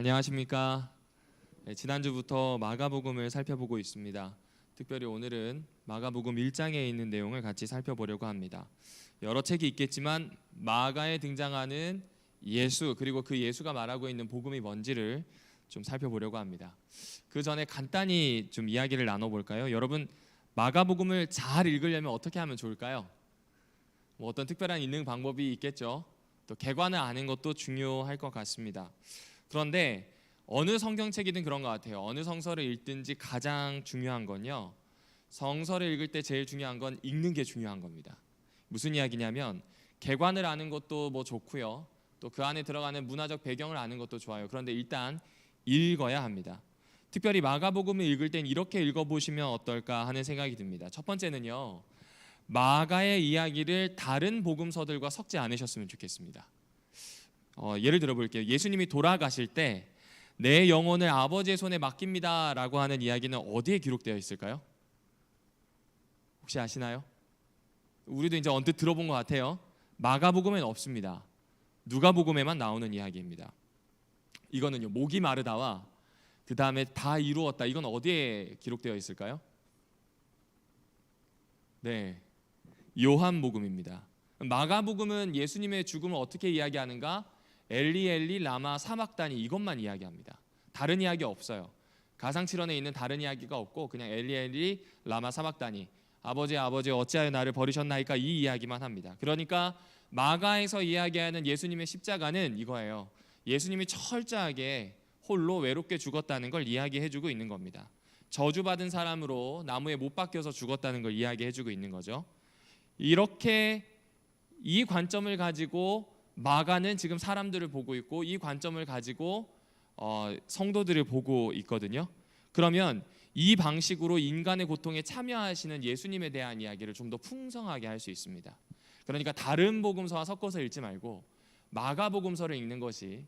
안녕하십니까? 지난주부터 마가복음을 살펴보고 있습니다. 특별히 오늘은 마가복음 1장에 있는 내용을 같이 살펴보려고 합니다. 여러 책이 있겠지만 마가에 등장하는 예수, 그리고 그 예수가 말하고 있는 복음이 뭔지를 좀 살펴보려고 합니다. 그 전에 간단히 좀 이야기를 나눠볼까요? 여러분, 마가복음을 잘 읽으려면 어떻게 하면 좋을까요? 어떤 특별한 읽는 방법이 있겠죠. 또 개관을 아는 것도 중요할 것 같습니다. 그런데 어느 성경책이든 그런 것 같아요. 어느 성서를 읽든지 가장 중요한 건요, 성서를 읽을 때 제일 중요한 건 읽는 게 중요한 겁니다. 무슨 이야기냐면 개관을 아는 것도 뭐 좋고요, 또 그 안에 들어가는 문화적 배경을 아는 것도 좋아요. 그런데 일단 읽어야 합니다. 특별히 마가복음을 읽을 땐 이렇게 읽어보시면 어떨까 하는 생각이 듭니다. 첫 번째는요, 마가의 이야기를 다른 복음서들과 섞지 않으셨으면 좋겠습니다. 예를 들어볼게요. 예수님이 돌아가실 때 내 영혼을 아버지의 손에 맡깁니다 라고 하는 이야기는 어디에 기록되어 있을까요? 혹시 아시나요? 우리도 이제 언뜻 들어본 것 같아요. 마가복음에는 없습니다. 누가복음에만 나오는 이야기입니다. 이거는요, 목이 마르다와 그 다음에 다 이루었다, 이건 어디에 기록되어 있을까요? 네, 요한복음입니다. 마가복음은 예수님의 죽음을 어떻게 이야기하는가? 엘리 엘리 라마 사막다니, 이것만 이야기합니다. 다른 이야기 없어요. 가상칠언에 있는 다른 이야기가 없고 그냥 엘리 엘리 라마 사막다니, 아버지 아버지 어찌하여 나를 버리셨나이까, 이 이야기만 합니다. 그러니까 마가에서 이야기하는 예수님의 십자가는 이거예요. 예수님이 철저하게 홀로 외롭게 죽었다는 걸 이야기해주고 있는 겁니다. 저주받은 사람으로 나무에 못 박혀서 죽었다는 걸 이야기해주고 있는 거죠. 이렇게 이 관점을 가지고 마가는 지금 사람들을 보고 있고, 이 관점을 가지고 성도들을 보고 있거든요. 그러면 이 방식으로 인간의 고통에 참여하시는 예수님에 대한 이야기를 좀 더 풍성하게 할 수 있습니다. 그러니까 다른 복음서와 섞어서 읽지 말고 마가복음서를 읽는 것이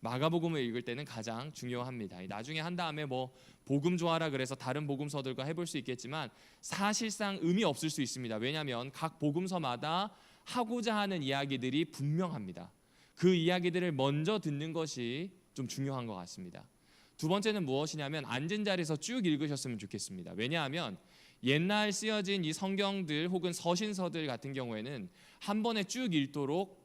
마가복음을 읽을 때는 가장 중요합니다. 나중에 한 다음에 뭐 복음 좋아라 그래서 다른 복음서들과 해볼 수 있겠지만 사실상 의미 없을 수 있습니다. 왜냐하면 각 복음서마다 하고자 하는 이야기들이 분명합니다. 그 이야기들을 먼저 듣는 것이 좀 중요한 것 같습니다. 두 번째는 무엇이냐면 앉은 자리에서 쭉 읽으셨으면 좋겠습니다. 왜냐하면 옛날 쓰여진 이 성경들 혹은 서신서들 같은 경우에는 한 번에 쭉 읽도록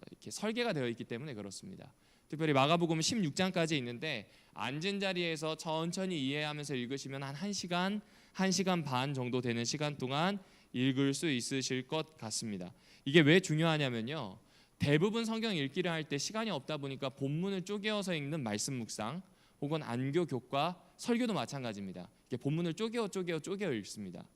이렇게 설계가 되어 있기 때문에 그렇습니다. 특별히 마가복음은 16장까지 있는데 앉은 자리에서 천천히 이해하면서 읽으시면 한 1시간, 1시간 반 정도 되는 시간 동안 읽을 수 있으실 것 같습니다. 이게 왜 중요하냐면요, 대부분 성경 읽기를 할 때 시간이 없다 보니까 본문을 쪼개어서 읽는 말씀 묵상 혹은 안교 교과, 설교도 마찬가지입니다. 이렇게 본문을 쪼개어 읽습니다.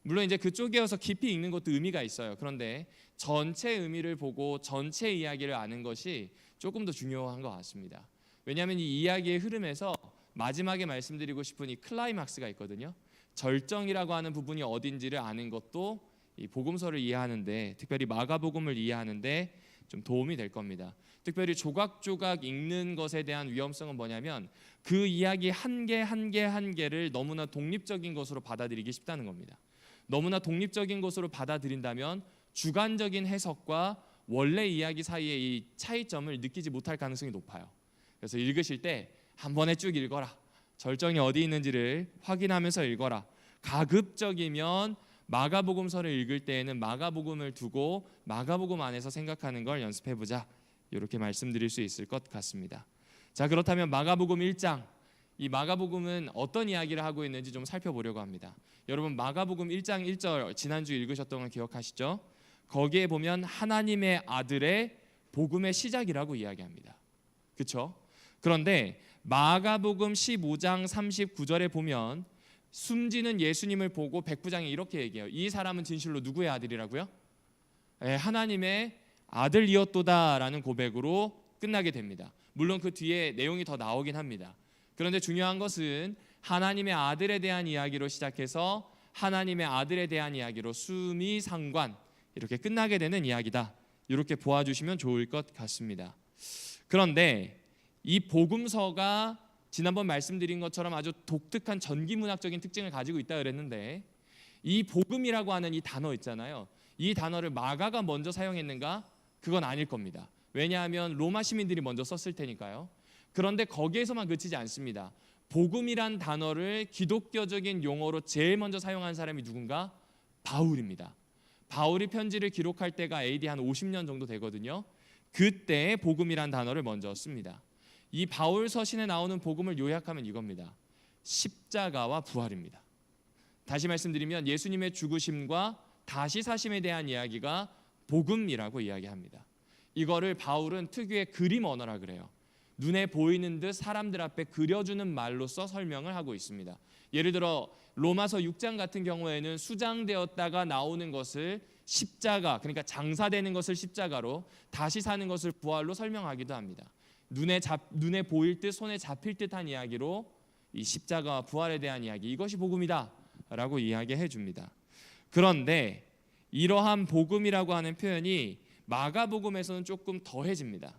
물론 이제 그 쪼개어서 깊이 읽는 것도 의미가 있어요. 그런데 전체 의미를 보고 전체 이야기를 아는 것이 조금 더 중요한 것 같습니다. 왜냐하면 이 이야기의 흐름에서 마지막에 말씀드리고 싶은 이 클라이막스가 있거든요. 절정이라고 하는 부분이 어딘지를 아는 것도 이 복음서를 이해하는데, 특별히 마가복음을 이해하는데 좀 도움이 될 겁니다. 특별히 조각조각 읽는 것에 대한 위험성은 뭐냐면 그 이야기 한 개를 너무나 독립적인 것으로 받아들이기 쉽다는 겁니다. 너무나 독립적인 것으로 받아들인다면 주관적인 해석과 원래 이야기 사이의 이 차이점을 느끼지 못할 가능성이 높아요. 그래서 읽으실 때 한 번에 쭉 읽어라. 절정이 어디 있는지를 확인하면서 읽어라. 가급적이면 마가복음서를 읽을 때에는 마가복음을 두고 마가복음 안에서 생각하는 걸 연습해보자, 이렇게 말씀드릴 수 있을 것 같습니다. 자, 그렇다면 마가복음 1장, 이 마가복음은 어떤 이야기를 하고 있는지 좀 살펴보려고 합니다. 여러분, 마가복음 1장 1절 지난주 읽으셨던 걸 기억하시죠? 거기에 보면 하나님의 아들의 복음의 시작이라고 이야기합니다. 그렇죠? 그런데 마가복음 15장 39절에 보면 숨지는 예수님을 보고 백부장이 이렇게 얘기해요. 이 사람은 진실로 누구의 아들이라고요? 하나님의 아들이었도다라는 고백으로 끝나게 됩니다. 물론 그 뒤에 내용이 더 나오긴 합니다. 그런데 중요한 것은 하나님의 아들에 대한 이야기로 시작해서 하나님의 아들에 대한 이야기로 수미상관, 이렇게 끝나게 되는 이야기다, 이렇게 보아주시면 좋을 것 같습니다. 그런데 이 복음서가 지난번 말씀드린 것처럼 아주 독특한 전기문학적인 특징을 가지고 있다 그랬는데, 이 복음이라고 하는 이 단어 있잖아요. 이 단어를 마가가 먼저 사용했는가? 그건 아닐 겁니다. 왜냐하면 로마 시민들이 먼저 썼을 테니까요. 그런데 거기에서만 그치지 않습니다. 복음이란 단어를 기독교적인 용어로 제일 먼저 사용한 사람이 누군가? 바울입니다. 바울이 편지를 기록할 때가 AD 한 50년 정도 되거든요. 그때 복음이란 단어를 먼저 씁니다. 이 바울 서신에 나오는 복음을 요약하면 이겁니다. 십자가와 부활입니다. 다시 말씀드리면 예수님의 죽으심과 다시 사심에 대한 이야기가 복음이라고 이야기합니다. 이거를 바울은 특유의 그림 언어라 그래요. 눈에 보이는 듯 사람들 앞에 그려주는 말로써 설명을 하고 있습니다. 예를 들어 로마서 6장 같은 경우에는 수장되었다가 나오는 것을 십자가, 그러니까 장사되는 것을 십자가로, 다시 사는 것을 부활로 설명하기도 합니다. 눈에 보일 듯 손에 잡힐 듯한 이야기로 이 십자가와 부활에 대한 이야기, 이것이 복음이다 라고 이야기해 줍니다. 그런데 이러한 복음이라고 하는 표현이 마가복음에서는 조금 더해집니다.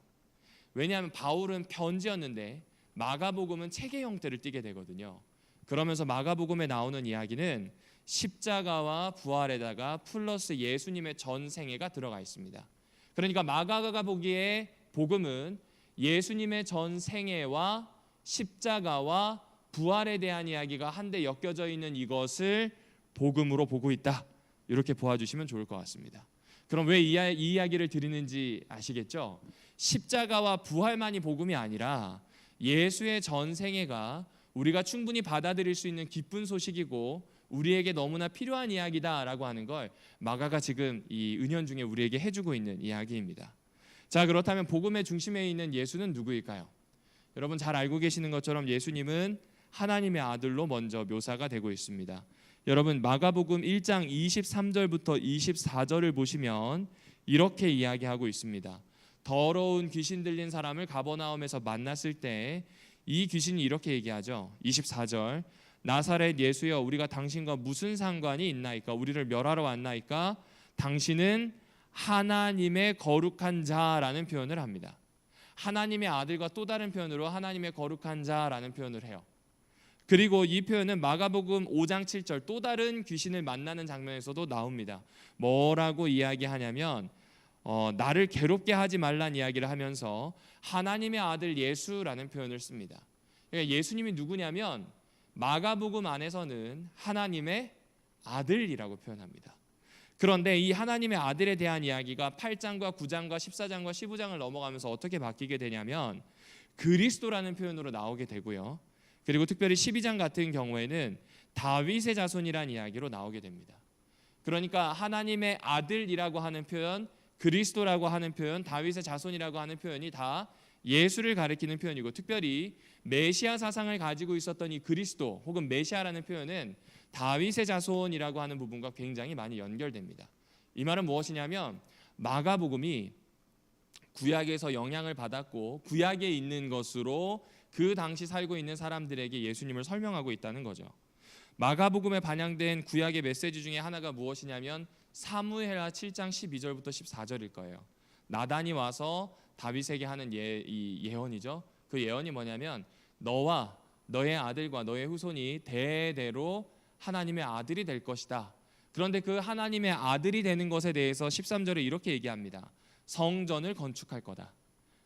왜냐하면 바울은 편지였는데 마가복음은 책의 형태를 띠게 되거든요. 그러면서 마가복음에 나오는 이야기는 십자가와 부활에다가 플러스 예수님의 전생애가 들어가 있습니다. 그러니까 마가가 보기에 복음은 예수님의 전생애와 십자가와 부활에 대한 이야기가 한데 엮여져 있는 이것을 복음으로 보고 있다, 이렇게 보아주시면 좋을 것 같습니다. 그럼 왜 이 이야기를 드리는지 아시겠죠? 십자가와 부활만이 복음이 아니라 예수의 전생애가 우리가 충분히 받아들일 수 있는 기쁜 소식이고 우리에게 너무나 필요한 이야기다라고 하는 걸 마가가 지금 이 은연중에 우리에게 해주고 있는 이야기입니다. 자, 그렇다면 복음의 중심에 있는 예수는 누구일까요? 여러분 잘 알고 계시는 것처럼 예수님은 하나님의 아들로 먼저 묘사가 되고 있습니다. 여러분 마가복음 1장 23절부터 24절을 보시면 이렇게 이야기하고 있습니다. 더러운 귀신 들린 사람을 가버나움에서 만났을 때 이 귀신이 이렇게 얘기하죠. 24절, 나사렛 예수여, 우리가 당신과 무슨 상관이 있나이까? 우리를 멸하러 왔나이까? 당신은 하나님의 거룩한 자라는 표현을 합니다. 하나님의 아들과 또 다른 표현으로 하나님의 거룩한 자라는 표현을 해요. 그리고 이 표현은 마가복음 5장 7절 또 다른 귀신을 만나는 장면에서도 나옵니다. 뭐라고 이야기하냐면 나를 괴롭게 하지 말란 이야기를 하면서 하나님의 아들 예수라는 표현을 씁니다. 그러니까 예수님이 누구냐면 마가복음 안에서는 하나님의 아들이라고 표현합니다. 그런데 이 하나님의 아들에 대한 이야기가 8장과 9장과 14장과 15장을 넘어가면서 어떻게 바뀌게 되냐면 그리스도라는 표현으로 나오게 되고요. 그리고 특별히 12장 같은 경우에는 다윗의 자손이라는 이야기로 나오게 됩니다. 그러니까 하나님의 아들이라고 하는 표현, 그리스도라고 하는 표현, 다윗의 자손이라고 하는 표현이 다 예수를 가리키는 표현이고, 특별히 메시아 사상을 가지고 있었던 이 그리스도 혹은 메시아라는 표현은 다윗의 자손이라고 하는 부분과 굉장히 많이 연결됩니다. 이 말은 무엇이냐면 마가복음이 구약에서 영향을 받았고 구약에 있는 것으로 그 당시 살고 있는 사람들에게 예수님을 설명하고 있다는 거죠. 마가복음에 반영된 구약의 메시지 중에 하나가 무엇이냐면 사무엘하 7장 12절부터 14절일 거예요. 나단이 와서 다윗에게 하는 예언이죠. 그 예언이 뭐냐면 너와 너의 아들과 너의 후손이 대대로 하나님의 아들이 될 것이다. 그런데 그 하나님의 아들이 되는 것에 대해서 13절에 이렇게 얘기합니다. 성전을 건축할 거다.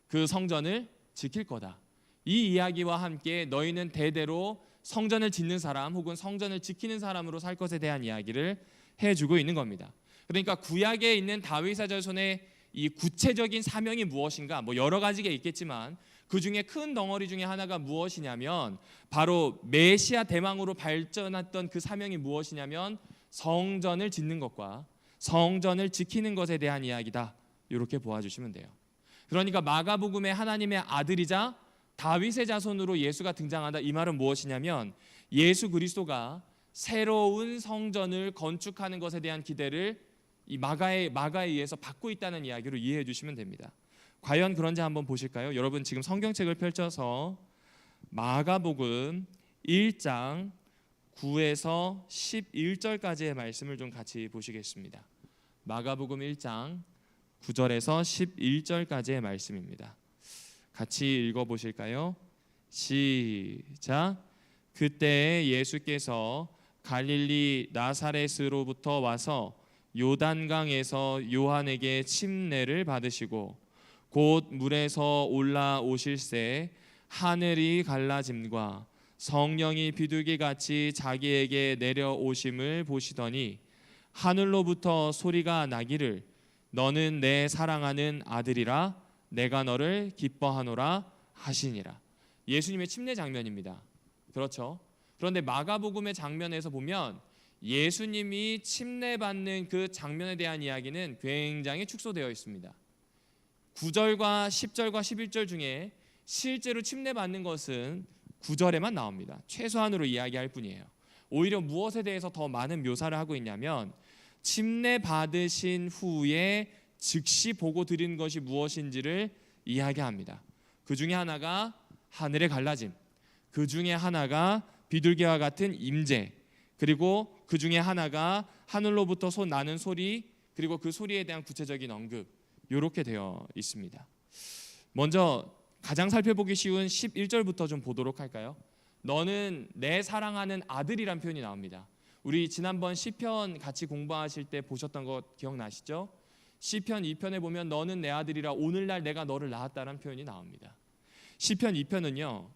그 성전을 지킬 거다. 이 이야기와 함께 너희는 대대로 성전을 짓는 사람 혹은 성전을 지키는 사람으로 살 것에 대한 이야기를 해주고 있는 겁니다. 그러니까 구약에 있는 다윗의 자손의 이 구체적인 사명이 무엇인가, 뭐 여러 가지가 있겠지만 그 중에 큰 덩어리 중에 하나가 무엇이냐면 바로 메시아 대망으로 발전했던 그 사명이 무엇이냐면 성전을 짓는 것과 성전을 지키는 것에 대한 이야기다, 이렇게 보아주시면 돼요. 그러니까 마가복음의 하나님의 아들이자 다윗의 자손으로 예수가 등장한다, 이 말은 무엇이냐면 예수 그리스도가 새로운 성전을 건축하는 것에 대한 기대를 이 마가에 의해서 받고 있다는 이야기로 이해해 주시면 됩니다. 과연 그런지 한번 보실까요? 여러분 지금 성경책을 펼쳐서 마가복음 1장 9에서 11절까지의 말씀을 좀 같이 보시겠습니다. 마가복음 1장 9절에서 11절까지의 말씀입니다. 같이 읽어보실까요? 시작. 그때 예수께서 갈릴리 나사렛으로부터 와서 요단강에서 요한에게 침례를 받으시고 곧 물에서 올라오실새 하늘이 갈라짐과 성령이 비둘기같이 자기에게 내려오심을 보시더니 하늘로부터 소리가 나기를 너는 내 사랑하는 아들이라 내가 너를 기뻐하노라 하시니라. 예수님의 침례 장면입니다. 그렇죠? 그런데 마가복음의 장면에서 보면 예수님이 침례받는 그 장면에 대한 이야기는 굉장히 축소되어 있습니다. 9절과 10절과 11절 중에 실제로 침례받는 것은 9절에만 나옵니다. 최소한으로 이야기할 뿐이에요. 오히려 무엇에 대해서 더 많은 묘사를 하고 있냐면 침례받으신 후에 즉시 보고 드린 것이 무엇인지를 이야기합니다. 그 중에 하나가 하늘의 갈라짐, 그 중에 하나가 비둘기와 같은 임재, 그리고 그 중에 하나가 하늘로부터 나는 소리, 그리고 그 소리에 대한 구체적인 언급, 이렇게 되어 있습니다. 먼저 가장 살펴보기 쉬운 11절부터 좀 보도록 할까요? 너는 내 사랑하는 아들이란 표현이 나옵니다. 우리 지난번 시편 같이 공부하실 때 보셨던 거 기억나시죠? 시편 2편에 보면 너는 내 아들이라 오늘날 내가 너를 낳았다는 표현이 나옵니다. 시편 2편은요,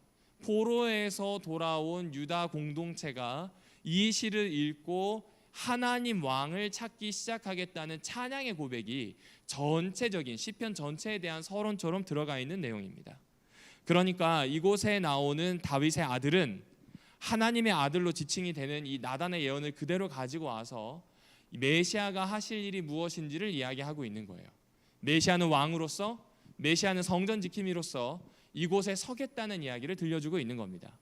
포로에서 돌아온 유다 공동체가 이 시를 읽고 하나님 왕을 찾기 시작하겠다는 찬양의 고백이 전체적인 시편 전체에 대한 서론처럼 들어가 있는 내용입니다. 그러니까 이곳에 나오는 다윗의 아들은 하나님의 아들로 지칭이 되는 이 나단의 예언을 그대로 가지고 와서 메시아가 하실 일이 무엇인지를 이야기하고 있는 거예요. 메시아는 왕으로서, 메시아는 성전 지킴이로서 이곳에 서겠다는 이야기를 들려주고 있는 겁니다.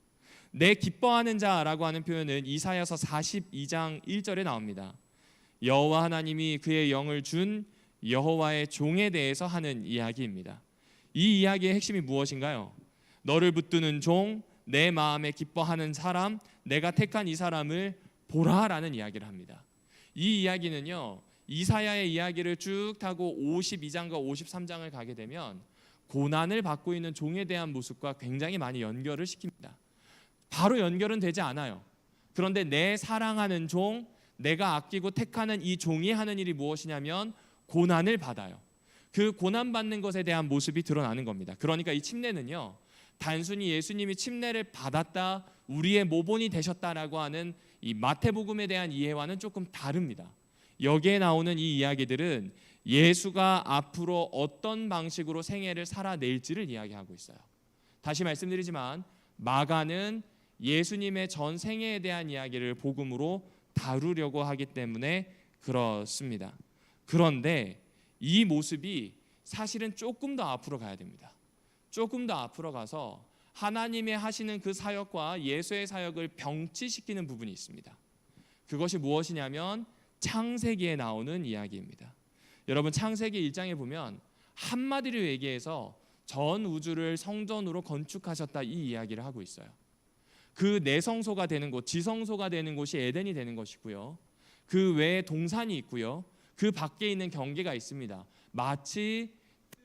내 기뻐하는 자라고 하는 표현은 이사야서 42장 1절에 나옵니다. 여호와 하나님이 그의 영을 준 여호와의 종에 대해서 하는 이야기입니다. 이 이야기의 핵심이 무엇인가요? 너를 붙드는 종, 내 마음에 기뻐하는 사람, 내가 택한 이 사람을 보라라는 이야기를 합니다. 이 이야기는요, 이사야의 이야기를 쭉 타고 52장과 53장을 가게 되면 고난을 받고 있는 종에 대한 모습과 굉장히 많이 연결을 시킵니다. 바로 연결은 되지 않아요. 그런데 내 사랑하는 종, 내가 아끼고 택하는 이 종이 하는 일이 무엇이냐면 고난을 받아요. 그 고난받는 것에 대한 모습이 드러나는 겁니다. 그러니까 이 침례는요, 단순히 예수님이 침례를 받았다, 우리의 모본이 되셨다라고 하는 이 마태복음에 대한 이해와는 조금 다릅니다. 여기에 나오는 이 이야기들은 예수가 앞으로 어떤 방식으로 생애를 살아낼지를 이야기하고 있어요. 다시 말씀드리지만 마가는 예수님의 전 생애에 대한 이야기를 복음으로 다루려고 하기 때문에 그렇습니다. 그런데 이 모습이 사실은 조금 더 앞으로 가야 됩니다. 조금 더 앞으로 가서 하나님의 하시는 그 사역과 예수의 사역을 병치시키는 부분이 있습니다. 그것이 무엇이냐면 창세기에 나오는 이야기입니다. 여러분, 창세기 1장에 보면 한마디로 얘기해서 전 우주를 성전으로 건축하셨다, 이 이야기를 하고 있어요. 그 내성소가 되는 곳, 지성소가 되는 곳이 에덴이 되는 것이고요, 그 외에 동산이 있고요, 그 밖에 있는 경계가 있습니다. 마치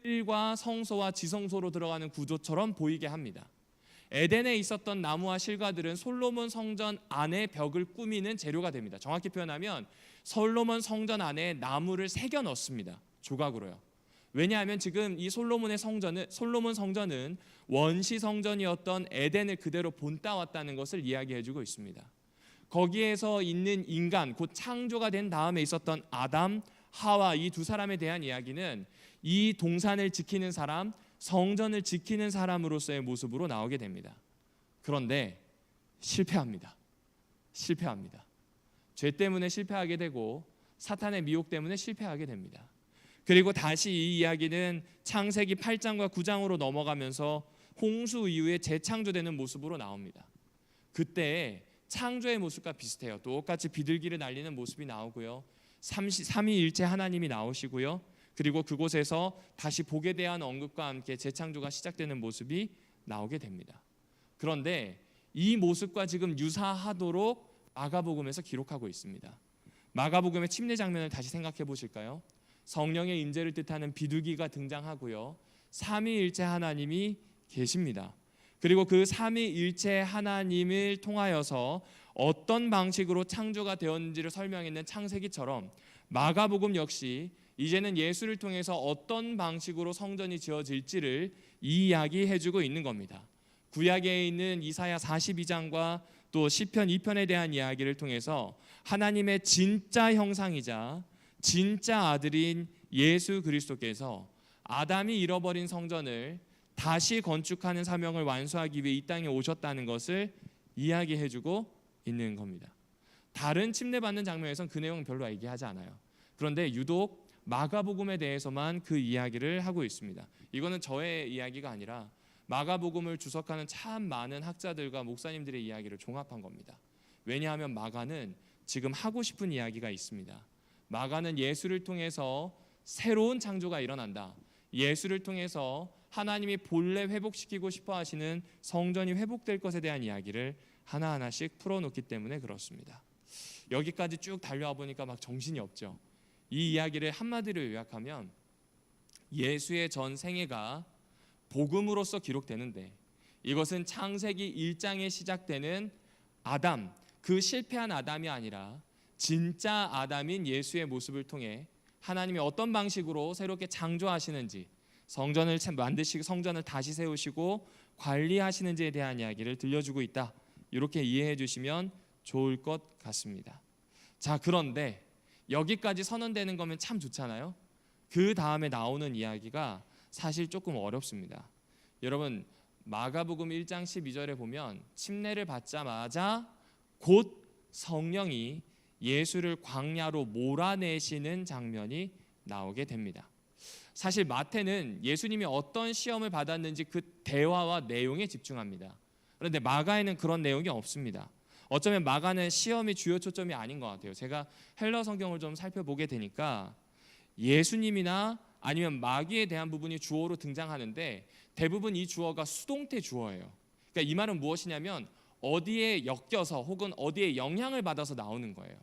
뜰과 성소와 지성소로 들어가는 구조처럼 보이게 합니다. 에덴에 있었던 나무와 실과들은 솔로몬 성전 안에 벽을 꾸미는 재료가 됩니다. 정확히 표현하면 솔로몬 성전 안에 나무를 새겨 넣습니다. 조각으로요. 왜냐하면 지금 이 솔로몬 성전은 원시 성전이었던 에덴을 그대로 본따왔다는 것을 이야기해주고 있습니다. 거기에서 있는 인간, 곧 창조가 된 다음에 있었던 아담, 하와, 이 두 사람에 대한 이야기는 이 동산을 지키는 사람, 성전을 지키는 사람으로서의 모습으로 나오게 됩니다. 그런데 실패합니다. 죄 때문에 실패하게 되고 사탄의 미혹 때문에 실패하게 됩니다. 그리고 다시 이 이야기는 창세기 8장과 9장으로 넘어가면서 홍수 이후에 재창조되는 모습으로 나옵니다. 그때 창조의 모습과 비슷해요. 똑같이 비둘기를 날리는 모습이 나오고요, 삼위일체 하나님이 나오시고요, 그리고 그곳에서 다시 복에 대한 언급과 함께 재창조가 시작되는 모습이 나오게 됩니다. 그런데 이 모습과 지금 유사하도록 마가복음에서 기록하고 있습니다. 마가복음의 침례 장면을 다시 생각해 보실까요? 성령의 임재를 뜻하는 비둘기가 등장하고요, 삼위일체 하나님이 계십니다. 그리고 그 삼위일체 하나님을 통하여서 어떤 방식으로 창조가 되었는지를 설명했는 창세기처럼 마가복음 역시 이제는 예수를 통해서 어떤 방식으로 성전이 지어질지를 이야기해주고 있는 겁니다. 구약에 있는 이사야 42장과 또 시편 2편에 대한 이야기를 통해서 하나님의 진짜 형상이자 진짜 아들인 예수 그리스도께서 아담이 잃어버린 성전을 다시 건축하는 사명을 완수하기 위해 이 땅에 오셨다는 것을 이야기해주고 있는 겁니다. 다른 침례받는 장면에선 그 내용은 별로 얘기하지 않아요. 그런데 유독 마가복음에 대해서만 그 이야기를 하고 있습니다. 이거는 저의 이야기가 아니라 마가복음을 주석하는 참 많은 학자들과 목사님들의 이야기를 종합한 겁니다. 왜냐하면 마가는 지금 하고 싶은 이야기가 있습니다. 마가는 예수를 통해서 새로운 창조가 일어난다. 예수를 통해서 하나님이 본래 회복시키고 싶어 하시는 성전이 회복될 것에 대한 이야기를 하나하나씩 풀어놓기 때문에 그렇습니다. 여기까지 쭉 달려와 보니까 막 정신이 없죠. 이 이야기를 한마디로 요약하면 예수의 전 생애가 복음으로서 기록되는데 이것은 창세기 1장에 시작되는 아담, 그 실패한 아담이 아니라 진짜 아담인 예수의 모습을 통해 하나님이 어떤 방식으로 새롭게 창조하시는지, 성전을 만드시고 성전을 다시 세우시고 관리하시는지에 대한 이야기를 들려주고 있다. 이렇게 이해해 주시면 좋을 것 같습니다. 자, 그런데 여기까지 선언되는 거면 참 좋잖아요. 그 다음에 나오는 이야기가 사실 조금 어렵습니다. 여러분, 마가복음 1장 12절에 보면 침례를 받자마자 곧 성령이 예수를 광야로 몰아내시는 장면이 나오게 됩니다. 사실 마태는 예수님이 어떤 시험을 받았는지 그 대화와 내용에 집중합니다. 그런데 마가에는 그런 내용이 없습니다. 어쩌면 마가는 시험이 주요 초점이 아닌 것 같아요. 제가 헬러 성경을 좀 살펴보게 되니까 예수님이나 아니면 마귀에 대한 부분이 주어로 등장하는데 대부분 이 주어가 수동태 주어예요. 그러니까 이 말은 무엇이냐면 어디에 엮여서 혹은 어디에 영향을 받아서 나오는 거예요.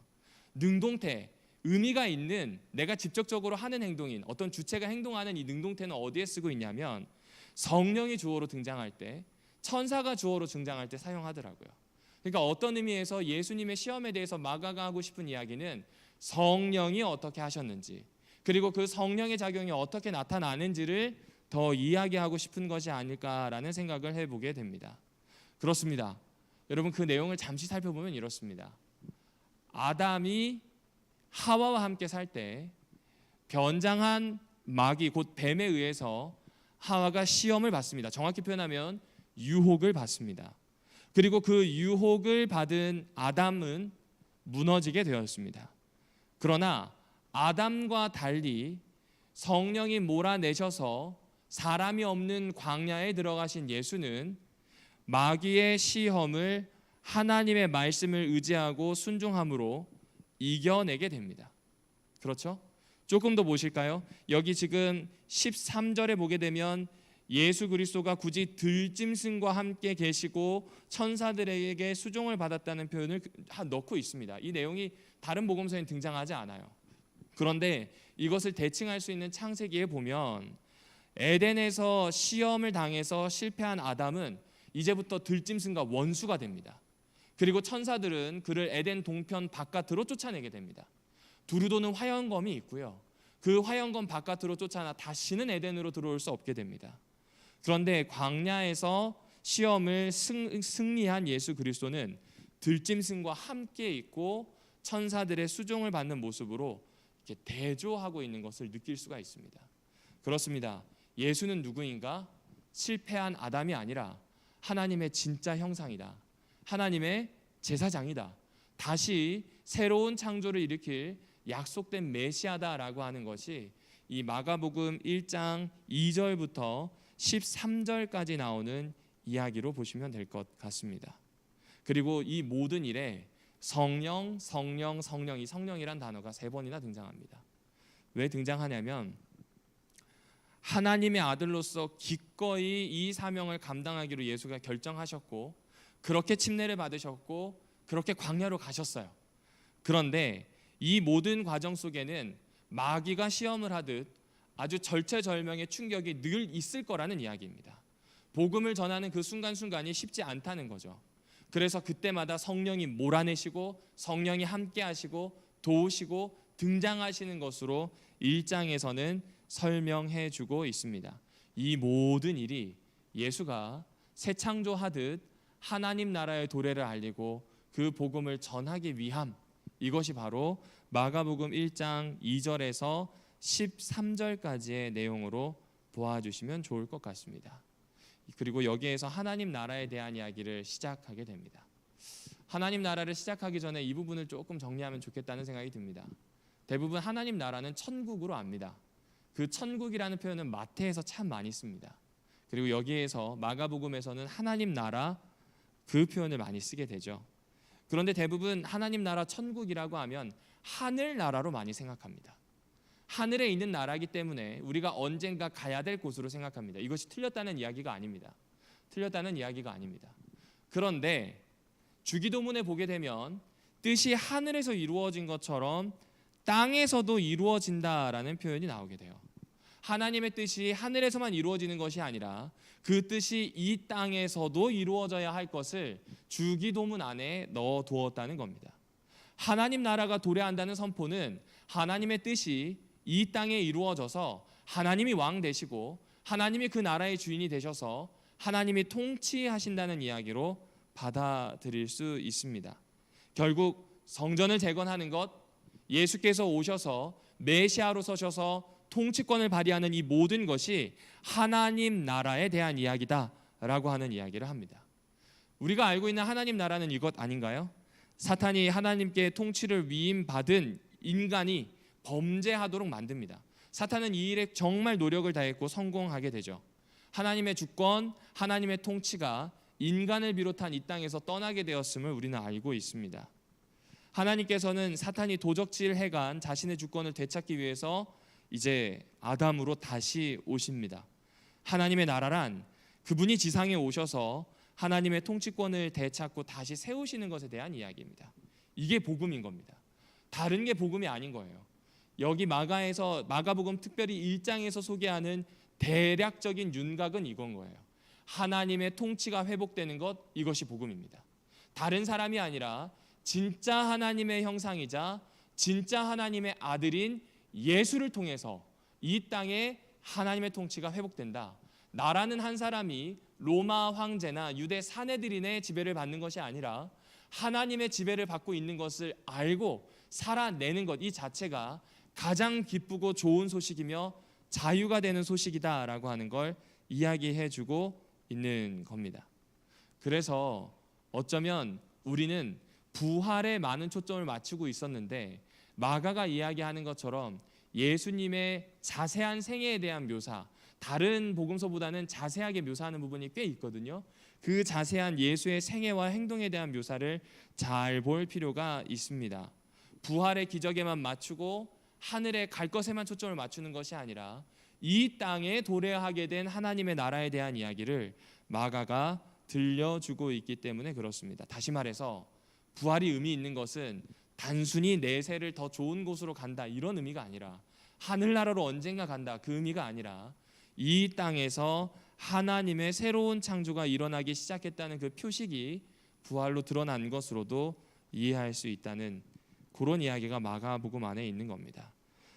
능동태, 의미가 있는 내가 직접적으로 하는 행동인 어떤 주체가 행동하는 이 능동태는 어디에 쓰고 있냐면 성령이 주어로 등장할 때, 천사가 주어로 등장할 때 사용하더라고요. 그러니까 어떤 의미에서 예수님의 시험에 대해서 마가가 하고 싶은 이야기는 성령이 어떻게 하셨는지, 그리고 그 성령의 작용이 어떻게 나타나는지를 더 이야기하고 싶은 것이 아닐까라는 생각을 해보게 됩니다. 그렇습니다. 여러분, 그 내용을 잠시 살펴보면 이렇습니다. 아담이 하와와 함께 살 때 변장한 마귀 곧 뱀에 의해서 하와가 시험을 받습니다. 정확히 표현하면 유혹을 받습니다. 그리고 그 유혹을 받은 아담은 무너지게 되었습니다. 그러나 아담과 달리 성령이 몰아내셔서 사람이 없는 광야에 들어가신 예수는 마귀의 시험을 하나님의 말씀을 의지하고 순종함으로 이겨내게 됩니다. 그렇죠? 조금 더 보실까요? 여기 지금 13절에 보게 되면 예수 그리스도가 굳이 들짐승과 함께 계시고 천사들에게 수종을 받았다는 표현을 넣고 있습니다. 이 내용이 다른 복음서에 등장하지 않아요. 그런데 이것을 대칭할 수 있는 창세기에 보면 에덴에서 시험을 당해서 실패한 아담은 이제부터 들짐승과 원수가 됩니다. 그리고 천사들은 그를 에덴 동편 바깥으로 쫓아내게 됩니다. 두루 도는 화영검이 있고요. 그 화영검 바깥으로 쫓아나 다시는 에덴으로 들어올 수 없게 됩니다. 그런데 광야에서 시험을 승리한 예수 그리스도는 들짐승과 함께 있고 천사들의 수종을 받는 모습으로 이렇게 대조하고 있는 것을 느낄 수가 있습니다. 그렇습니다. 예수는 누구인가? 실패한 아담이 아니라 하나님의 진짜 형상이다. 하나님의 제사장이다. 다시 새로운 창조를 일으킬 약속된 메시아다라고 하는 것이 이 마가복음 1장 2절부터 13절까지 나오는 이야기로 보시면 될 것 같습니다. 그리고 이 모든 일에 성령, 성령, 성령, 이 성령이란 단어가 3번이나 등장합니다. 왜 등장하냐면 하나님의 아들로서 기꺼이 이 사명을 감당하기로 예수가 결정하셨고 그렇게 침례를 받으셨고 그렇게 광야로 가셨어요. 그런데 이 모든 과정 속에는 마귀가 시험을 하듯 아주 절체절명의 충격이 늘 있을 거라는 이야기입니다. 복음을 전하는 그 순간순간이 쉽지 않다는 거죠. 그래서 그때마다 성령이 몰아내시고 성령이 함께 하시고 도우시고 등장하시는 것으로 1장에서는 설명해 주고 있습니다. 이 모든 일이 예수가 새 창조하듯 하나님 나라의 도래를 알리고 그 복음을 전하기 위함, 이것이 바로 마가복음 1장 2절에서 13절까지의 내용으로 보아주시면 좋을 것 같습니다. 그리고 여기에서 하나님 나라에 대한 이야기를 시작하게 됩니다. 하나님 나라를 시작하기 전에 이 부분을 조금 정리하면 좋겠다는 생각이 듭니다. 대부분 하나님 나라는 천국으로 압니다. 그 천국이라는 표현은 마태에서 참 많이 씁니다. 그리고 여기에서 마가복음에서는 하나님 나라 그 표현을 많이 쓰게 되죠. 그런데 대부분 하나님 나라 천국이라고 하면 하늘 나라로 많이 생각합니다. 하늘에 있는 나라이기 때문에 우리가 언젠가 가야 될 곳으로 생각합니다. 이것이 틀렸다는 이야기가 아닙니다. 틀렸다는 이야기가 아닙니다. 그런데 주기도문에 보게 되면 뜻이 하늘에서 이루어진 것처럼 땅에서도 이루어진다라는 표현이 나오게 돼요. 하나님의 뜻이 하늘에서만 이루어지는 것이 아니라 그 뜻이 이 땅에서도 이루어져야 할 것을 주기도문 안에 넣어 두었다는 겁니다. 하나님 나라가 도래한다는 선포는 하나님의 뜻이 이 땅에 이루어져서 하나님이 왕 되시고 하나님이 그 나라의 주인이 되셔서 하나님이 통치하신다는 이야기로 받아들일 수 있습니다. 결국 성전을 재건하는 것, 예수께서 오셔서 메시아로 서셔서 통치권을 발휘하는 이 모든 것이 하나님 나라에 대한 이야기다라고 하는 이야기를 합니다. 우리가 알고 있는 하나님 나라는 이것 아닌가요? 사탄이 하나님께 통치를 위임받은 인간이 범죄하도록 만듭니다. 사탄은 이 일에 정말 노력을 다했고 성공하게 되죠. 하나님의 주권, 하나님의 통치가 인간을 비롯한 이 땅에서 떠나게 되었음을 우리는 알고 있습니다. 하나님께서는 사탄이 도적질 해간 자신의 주권을 되찾기 위해서 이제 아담으로 다시 오십니다. 하나님의 나라란 그분이 지상에 오셔서 하나님의 통치권을 되찾고 다시 세우시는 것에 대한 이야기입니다. 이게 복음인 겁니다. 다른 게 복음이 아닌 거예요. 여기 마가복음 특별히 1장에서 소개하는 대략적인 윤곽은 이건 거예요. 하나님의 통치가 회복되는 것, 이것이 복음입니다. 다른 사람이 아니라 진짜 하나님의 형상이자 진짜 하나님의 아들인 예수를 통해서 이 땅에 하나님의 통치가 회복된다. 나라는 한 사람이 로마 황제나 유대 사내들인의 지배를 받는 것이 아니라 하나님의 지배를 받고 있는 것을 알고 살아내는 것, 이 자체가 가장 기쁘고 좋은 소식이며 자유가 되는 소식이다라고 하는 걸 이야기해주고 있는 겁니다. 그래서 어쩌면 우리는 부활에 많은 초점을 맞추고 있었는데 마가가 이야기하는 것처럼 예수님의 자세한 생애에 대한 묘사, 다른 복음서보다는 자세하게 묘사하는 부분이 꽤 있거든요. 그 자세한 예수의 생애와 행동에 대한 묘사를 잘 볼 필요가 있습니다. 부활의 기적에만 맞추고 하늘에 갈 것에만 초점을 맞추는 것이 아니라 이 땅에 도래하게 된 하나님의 나라에 대한 이야기를 마가가 들려주고 있기 때문에 그렇습니다. 다시 말해서 부활이 의미 있는 것은 단순히 내세를 더 좋은 곳으로 간다 이런 의미가 아니라 하늘나라로 언젠가 간다 그 의미가 아니라 이 땅에서 하나님의 새로운 창조가 일어나기 시작했다는 그 표식이 부활로 드러난 것으로도 이해할 수 있다는 그런 이야기가 마가복음 안에 있는 겁니다.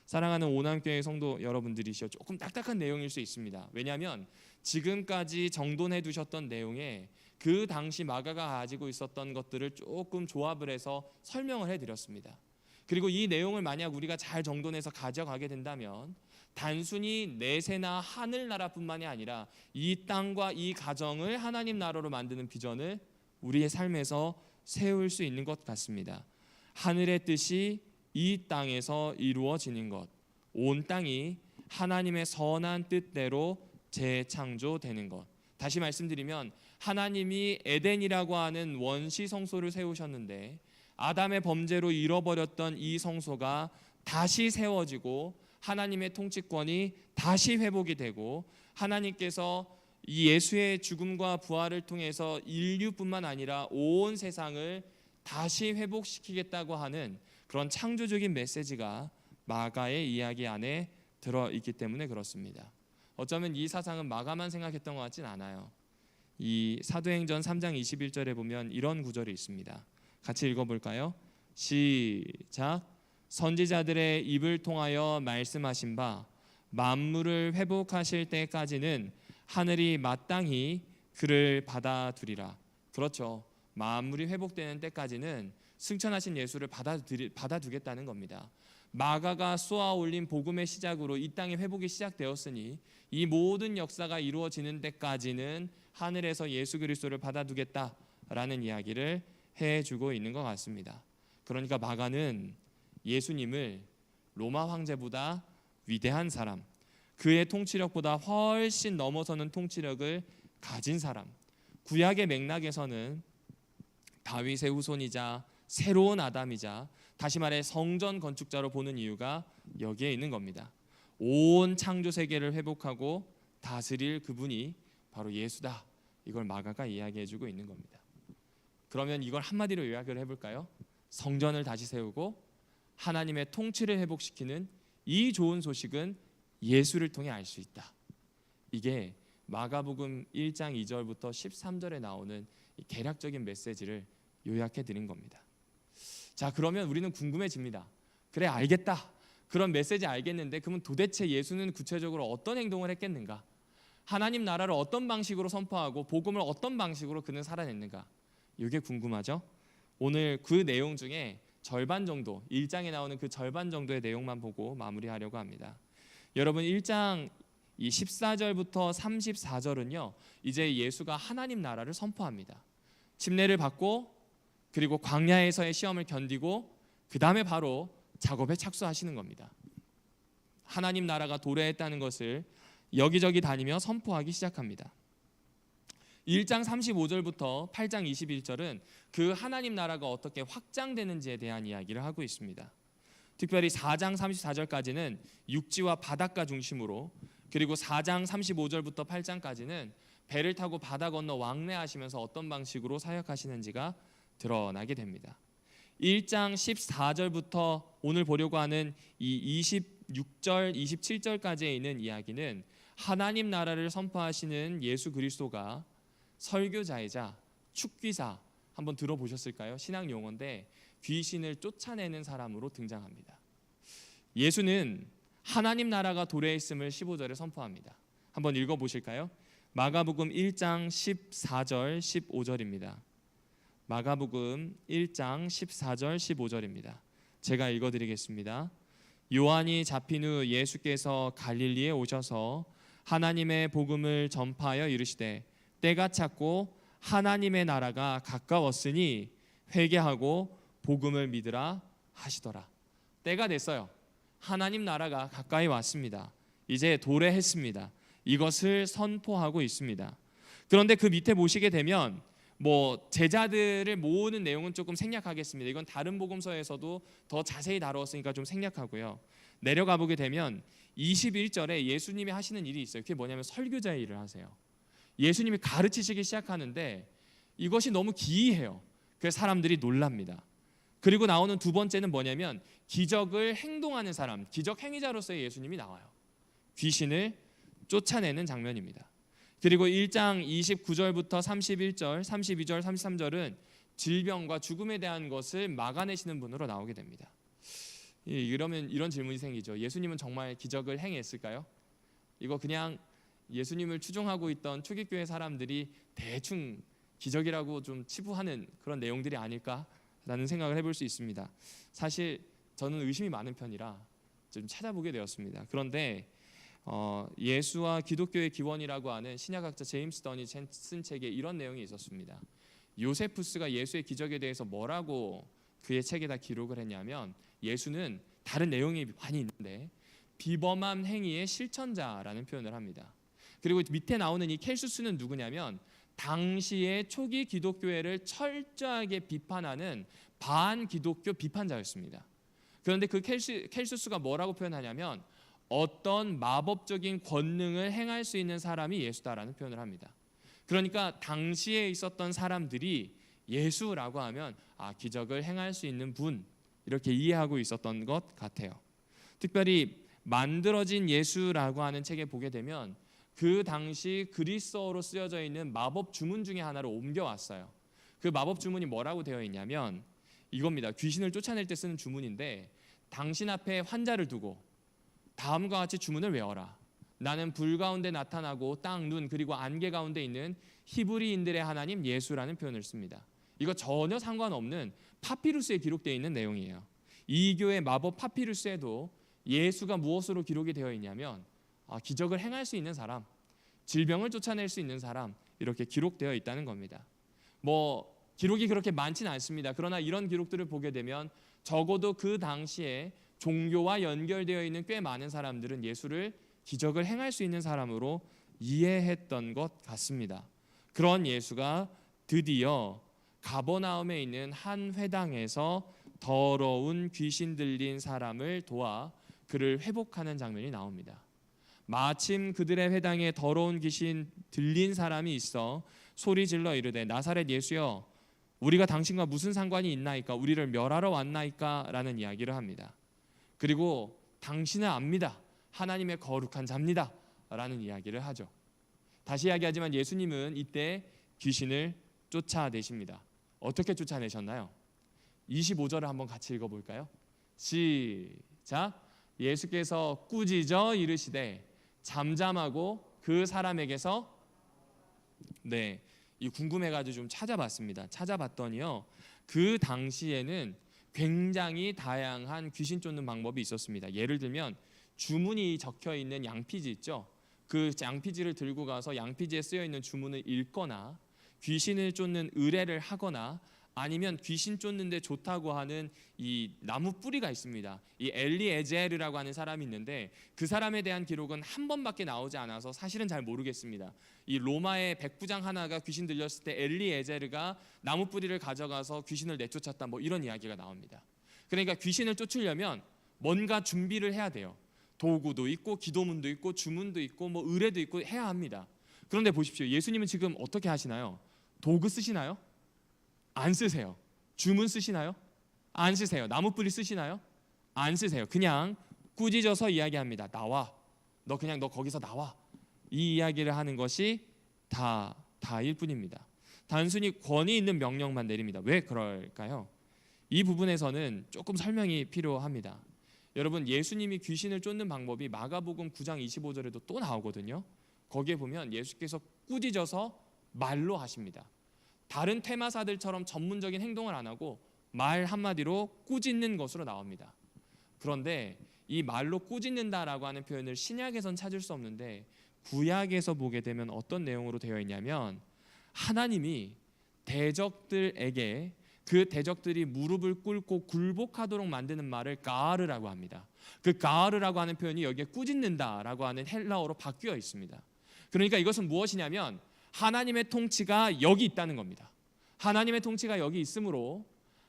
사랑하는 오남교회 성도 여러분들이시여, 조금 딱딱한 내용일 수 있습니다. 왜냐하면 지금까지 정돈해 두셨던 내용에 그 당시 마가가 가지고 있었던 것들을 조금 조합을 해서 설명을 해드렸습니다. 그리고 이 내용을 만약 우리가 잘 정돈해서 가져가게 된다면 단순히 내세나 하늘나라뿐만이 아니라 이 땅과 이 가정을 하나님 나라로 만드는 비전을 우리의 삶에서 세울 수 있는 것 같습니다. 하늘의 뜻이 이 땅에서 이루어지는 것, 온 땅이 하나님의 선한 뜻대로 재창조되는 것. 다시 말씀드리면 하나님이 에덴이라고 하는 원시 성소를 세우셨는데 아담의 범죄로 잃어버렸던 이 성소가 다시 세워지고 하나님의 통치권이 다시 회복이 되고 하나님께서 이 예수의 죽음과 부활을 통해서 인류뿐만 아니라 온 세상을 다시 회복시키겠다고 하는 그런 창조적인 메시지가 마가의 이야기 안에 들어있기 때문에 그렇습니다. 어쩌면 이 사상은 마가만 생각했던 것 같진 않아요. 이 사도행전 3장 21절에 보면 이런 구절이 있습니다. 같이 읽어볼까요? 시작. 선지자들의 입을 통하여 말씀하신 바 만물을 회복하실 때까지는 하늘이 마땅히 그를 받아두리라. 그렇죠. 만물이 회복되는 때까지는 승천하신 예수를 받아두겠다는 겁니다. 마가가 쏘아 올린 복음의 시작으로 이 땅의 회복이 시작되었으니 이 모든 역사가 이루어지는 때까지는 하늘에서 예수 그리스도를 받아두겠다라는 이야기를 해주고 있는 것 같습니다. 그러니까 마가는 예수님을 로마 황제보다 위대한 사람, 그의 통치력보다 훨씬 넘어서는 통치력을 가진 사람, 구약의 맥락에서는 다윗의 후손이자 새로운 아담이자 다시 말해 성전 건축자로 보는 이유가 여기에 있는 겁니다. 온 창조 세계를 회복하고 다스릴 그분이 바로 예수다. 이걸 마가가 이야기해주고 있는 겁니다. 그러면 이걸 한마디로 요약을 해볼까요? 성전을 다시 세우고 하나님의 통치를 회복시키는 이 좋은 소식은 예수를 통해 알 수 있다. 이게 마가복음 1장 2절부터 13절에 나오는 이 개략적인 메시지를 요약해 드린 겁니다. 자, 그러면 우리는 궁금해집니다. 그래, 알겠다. 그런 메시지 알겠는데 그러면 도대체 예수는 구체적으로 어떤 행동을 했겠는가? 하나님 나라를 어떤 방식으로 선포하고 복음을 어떤 방식으로 그는 살아냈는가? 이게 궁금하죠? 오늘 그 내용 중에 절반 정도, 1장에 나오는 그 절반 정도의 내용만 보고 마무리하려고 합니다. 여러분 1장 이 14절부터 34절은요, 이제 예수가 하나님 나라를 선포합니다. 침례를 받고 그리고 광야에서의 시험을 견디고 그 다음에 바로 작업에 착수하시는 겁니다. 하나님 나라가 도래했다는 것을 여기저기 다니며 선포하기 시작합니다. 1장 35절부터 8장 21절은 그 하나님 나라가 어떻게 확장되는지에 대한 이야기를 하고 있습니다. 특별히 4장 34절까지는 육지와 바닷가 중심으로, 그리고 4장 35절부터 8장까지는 배를 타고 바다 건너 왕래하시면서 어떤 방식으로 사역하시는지가 드러나게 됩니다. 1장 14절부터 오늘 보려고 하는 이 26절, 27절까지에 있는 이야기는 하나님 나라를 선포하시는 예수 그리스도가 설교자이자 축기사, 한번 들어보셨을까요? 신학 용어인데 귀신을 쫓아내는 사람으로 등장합니다. 예수는 하나님 나라가 도래했음을 15절에 선포합니다. 한번 읽어보실까요? 마가복음 1장 14절 15절입니다. 마가복음 1장 14절 15절입니다. 제가 읽어드리겠습니다. 요한이 잡힌 후 예수께서 갈릴리에 오셔서 하나님의 복음을 전파하여 이르시되 때가 찼고 하나님의 나라가 가까웠으니 회개하고 복음을 믿으라 하시더라. 때가 됐어요. 하나님 나라가 가까이 왔습니다. 이제 도래했습니다. 이것을 선포하고 있습니다. 그런데 그 밑에 보시게 되면 제자들을 모으는 내용은 조금 생략하겠습니다. 이건 다른 복음서에서도 더 자세히 다루었으니까 좀 생략하고요. 내려가 보게 되면 21절에 예수님이 하시는 일이 있어요. 그게 뭐냐면 설교자의 일을 하세요. 예수님이 가르치시기 시작하는데 이것이 너무 기이해요. 그래서 사람들이 놀랍니다. 그리고 나오는 두 번째는 뭐냐면 기적을 행동하는 사람, 기적 행위자로서의 예수님이 나와요. 귀신을 쫓아내는 장면입니다. 그리고 1장 29절부터 31절, 32절, 33절은 질병과 죽음에 대한 것을 막아내시는 분으로 나오게 됩니다. 이러면 이런 질문이 생기죠. 예수님은 정말 기적을 행했을까요? 이거 그냥 예수님을 추종하고 있던 초기교회 사람들이 대충 기적이라고 좀 치부하는 그런 내용들이 아닐까라는 생각을 해볼 수 있습니다. 사실 저는 의심이 많은 편이라 좀 찾아보게 되었습니다. 그런데 예수와 기독교의 기원이라고 하는 신약학자 제임스 던이 쓴 책에 이런 내용이 있었습니다. 요세푸스가 예수의 기적에 대해서 뭐라고 그의 책에다 기록을 했냐면 예수는 다른 내용이 많이 있는데 비범함 행위의 실천자라는 표현을 합니다. 그리고 밑에 나오는 이 켈수스는 누구냐면 당시의 초기 기독교회를 철저하게 비판하는 반기독교 비판자였습니다. 그런데 그 켈수스가 뭐라고 표현하냐면 어떤 마법적인 권능을 행할 수 있는 사람이 예수다라는 표현을 합니다. 그러니까 당시에 있었던 사람들이 예수라고 하면 기적을 행할 수 있는 분, 이렇게 이해하고 있었던 것 같아요. 특별히 만들어진 예수라고 하는 책에 보게 되면 그 당시 그리스어로 쓰여져 있는 마법 주문 중에 하나를 옮겨왔어요. 그 마법 주문이 뭐라고 되어 있냐면 이겁니다. 귀신을 쫓아낼 때 쓰는 주문인데 당신 앞에 환자를 두고 다음과 같이 주문을 외워라. 나는 불 가운데 나타나고 땅, 눈 그리고 안개 가운데 있는 히브리인들의 하나님 예수라는 표현을 씁니다. 이거 전혀 상관없는 파피루스에 기록되어 있는 내용이에요. 이교의 마법 파피루스에도 예수가 무엇으로 기록이 되어 있냐면 기적을 행할 수 있는 사람, 질병을 쫓아낼 수 있는 사람, 이렇게 기록되어 있다는 겁니다. 뭐 기록이 그렇게 많지는 않습니다. 그러나 이런 기록들을 보게 되면 적어도 그 당시에 종교와 연결되어 있는 꽤 많은 사람들은 예수를 기적을 행할 수 있는 사람으로 이해했던 것 같습니다. 그런 예수가 드디어 가버나움에 있는 한 회당에서 더러운 귀신 들린 사람을 도와 그를 회복하는 장면이 나옵니다. 마침 그들의 회당에 더러운 귀신 들린 사람이 있어 소리 질러 이르되 나사렛 예수여 우리가 당신과 무슨 상관이 있나이까 우리를 멸하러 왔나이까 라는 이야기를 합니다. 그리고 당신은 압니다. 하나님의 거룩한 자입니다 라는 이야기를 하죠. 다시 이야기하지만 예수님은 이때 귀신을 쫓아내십니다. 어떻게 쫓아내셨나요? 25절을 한번 같이 읽어볼까요? 시작. 예수께서 꾸짖어 이르시되 잠잠하고 그 사람에게서 이 궁금해가지고 좀 찾아봤습니다. 찾아봤더니요, 그 당시에는 굉장히 다양한 귀신 쫓는 방법이 있었습니다. 예를 들면 주문이 적혀 있는 양피지 있죠. 그 양피지를 들고 가서 양피지에 쓰여 있는 주문을 읽거나 귀신을 쫓는 의뢰를 하거나 아니면 귀신 쫓는데 좋다고 하는 이 나무 뿌리가 있습니다. 이 엘리에제르라고 하는 사람이 있는데 그 사람에 대한 기록은 한 번밖에 나오지 않아서 사실은 잘 모르겠습니다. 이 로마의 백부장 하나가 귀신 들렸을 때 엘리에제르가 나무 뿌리를 가져가서 귀신을 내쫓았다, 뭐 이런 이야기가 나옵니다. 그러니까 귀신을 쫓으려면 뭔가 준비를 해야 돼요. 도구도 있고 기도문도 있고 주문도 있고 뭐 의뢰도 있고 해야 합니다. 그런데 보십시오. 예수님은 지금 어떻게 하시나요? 도구 쓰시나요? 안 쓰세요. 주문 쓰시나요? 안 쓰세요. 나무 뿌리 쓰시나요? 안 쓰세요. 그냥 꾸짖어서 이야기합니다. 나와. 너 거기서 나와. 이 이야기를 하는 것이 다일 뿐입니다. 단순히 권위 있는 명령만 내립니다. 왜 그럴까요? 이 부분에서는 조금 설명이 필요합니다. 여러분, 예수님이 귀신을 쫓는 방법이 마가복음 9장 25절에도 또 나오거든요. 거기에 보면 예수께서 꾸짖어서 말로 하십니다. 다른 퇴마사들처럼 전문적인 행동을 안 하고 말 한마디로 꾸짖는 것으로 나옵니다. 그런데 이 말로 꾸짖는다라고 하는 표현을 신약에선 찾을 수 없는데 구약에서 보게 되면 어떤 내용으로 되어 있냐면 하나님이 대적들에게 그 대적들이 무릎을 꿇고 굴복하도록 만드는 말을 가르라고 합니다. 그 가르라고 하는 표현이 여기에 꾸짖는다라고 하는 헬라어로 바뀌어 있습니다. 그러니까 이것은 무엇이냐면 하나님의 통치가 여기 있다는 겁니다. 하나님의 통치가 여기 있으므로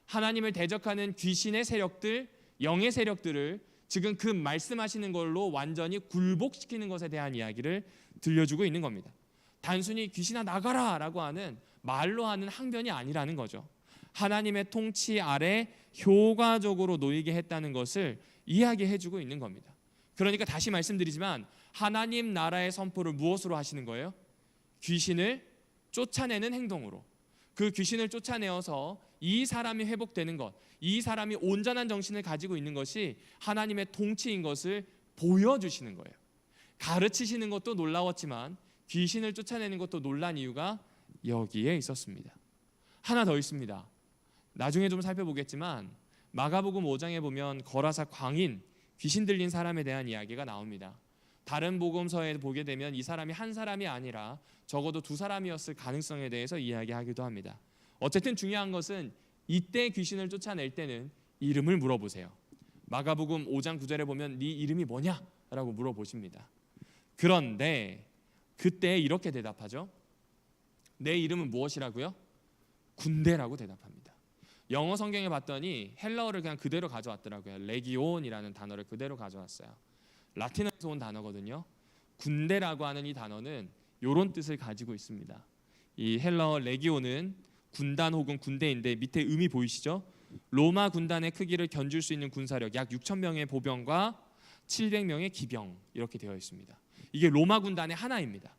하나님을 대적하는 귀신의 세력들, 영의 세력들을 지금 그 말씀하시는 걸로 완전히 굴복시키는 것에 대한 이야기를 들려주고 있는 겁니다. 단순히 귀신아 나가라 라고 하는 말로 하는 항변이 아니라는 거죠. 하나님의 통치 아래 효과적으로 놓이게 했다는 것을 이야기해주고 있는 겁니다. 그러니까 다시 말씀드리지만 하나님 나라의 선포를 무엇으로 하시는 거예요? 귀신을 쫓아내는 행동으로. 그 귀신을 쫓아내어서 이 사람이 회복되는 것, 이 사람이 온전한 정신을 가지고 있는 것이 하나님의 통치인 것을 보여주시는 거예요. 가르치시는 것도 놀라웠지만 귀신을 쫓아내는 것도 놀란 이유가 여기에 있었습니다. 하나 더 있습니다. 나중에 좀 살펴보겠지만 마가복음 5장에 보면 거라사 광인, 귀신 들린 사람에 대한 이야기가 나옵니다. 다른 복음서에 보게 되면 이 사람이 한 사람이 아니라 적어도 두 사람이었을 가능성에 대해서 이야기하기도 합니다. 어쨌든 중요한 것은 이때 귀신을 쫓아낼 때는 이름을 물어보세요. 마가복음 5장 9절에 보면 네 이름이 뭐냐라고 물어보십니다. 그런데 그때 이렇게 대답하죠. 내 이름은 무엇이라고요? 군대라고 대답합니다. 영어 성경에 봤더니 헬라어를 그냥 그대로 가져왔더라고요. 레기온이라는 단어를 그대로 가져왔어요. 라틴어에서 온 단어거든요. 군대라고 하는 이 단어는 이런 뜻을 가지고 있습니다. 이 헬라어 레기온은 군단 혹은 군대인데 밑에 음이 보이시죠? 로마 군단의 크기를 견줄 수 있는 군사력 약 6,000명의 보병과 700명의 기병 이렇게 되어 있습니다. 이게 로마 군단의 하나입니다.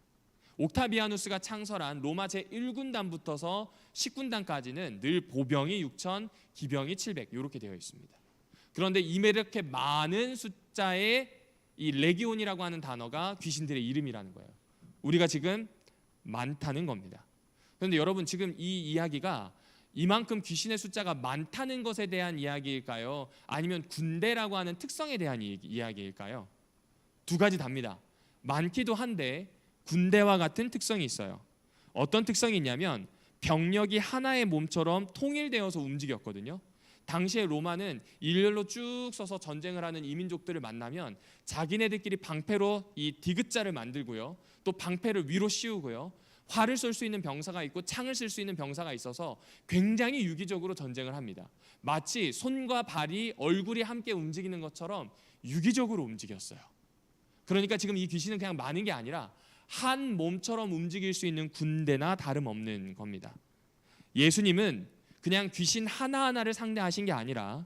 옥타비아누스가 창설한 로마 제1군단부터서 10군단까지는 늘 보병이 6,000, 기병이 700 이렇게 되어 있습니다. 그런데 이렇게 많은 숫자의 이 레기온이라고 하는 단어가 귀신들의 이름이라는 거예요. 우리가 지금 많다는 겁니다. 그런데 여러분, 지금 이 이야기가 이만큼 귀신의 숫자가 많다는 것에 대한 이야기일까요? 아니면 군대라고 하는 특성에 대한 이야기일까요? 두 가지 답니다. 많기도 한데 군대와 같은 특성이 있어요. 어떤 특성이 있냐면 병력이 하나의 몸처럼 통일되어서 움직였거든요. 당시에 로마는 일렬로 쭉 서서 전쟁을 하는 이민족들을 만나면 자기네들끼리 방패로 이 디귿자를 만들고요, 또 방패를 위로 씌우고요, 활을 쏠 수 있는 병사가 있고 창을 쓸 수 있는 병사가 있어서 굉장히 유기적으로 전쟁을 합니다. 마치 손과 발이, 얼굴이 함께 움직이는 것처럼 유기적으로 움직였어요. 그러니까 지금 이 귀신은 그냥 많은 게 아니라 한 몸처럼 움직일 수 있는 군대나 다름없는 겁니다. 예수님은 그냥 귀신 하나하나를 상대하신 게 아니라